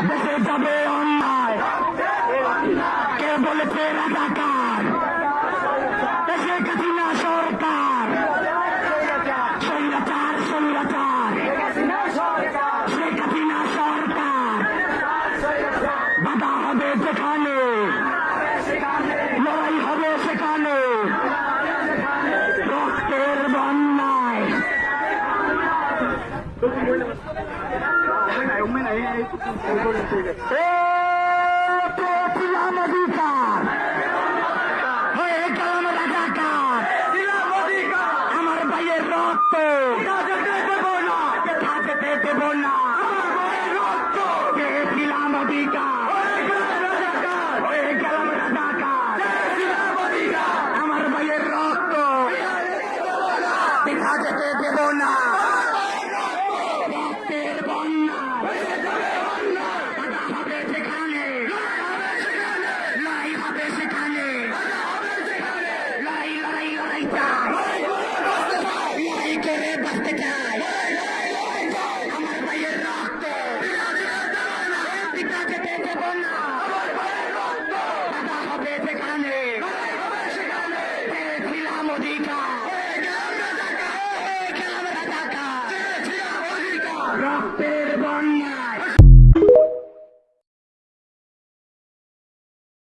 দেশে যাবে অন্যায়, কে বলেছে রাজাকার? দেশে কাঠিনা সরকার, স্বৈরাচার স্বৈরাচার, শেখ হাসিনা সরকার। বাধা হবে যেখানে, লড়াই হবে সেখানে, রক্তের বন্যায়। পেয়েছিলাম অধিকার, হয়ে গেলাম রাজাকার। আমার ভাইয়ের রক্ত থাকতে দেব না, পেয়েছিলাম অধিকার, হয়ে গেলাম রাজাকার। আমার ভাইয়ের রক্ত দেখা যেতে দেব না, রক্তের বন্যা হবে সেখানে, লড়াই হবে সেখানে, লড়াই লড়াই লড়াই চাই, লড়াই করে বাঁচতে চাই। আমার ভাইয়ের রক্ত দেখা যেতে দেব না, বাধা হবে সেখানে, পেয়েছিলাম অধিকার, গেলাম রাজাকার। রক্তের বন্যা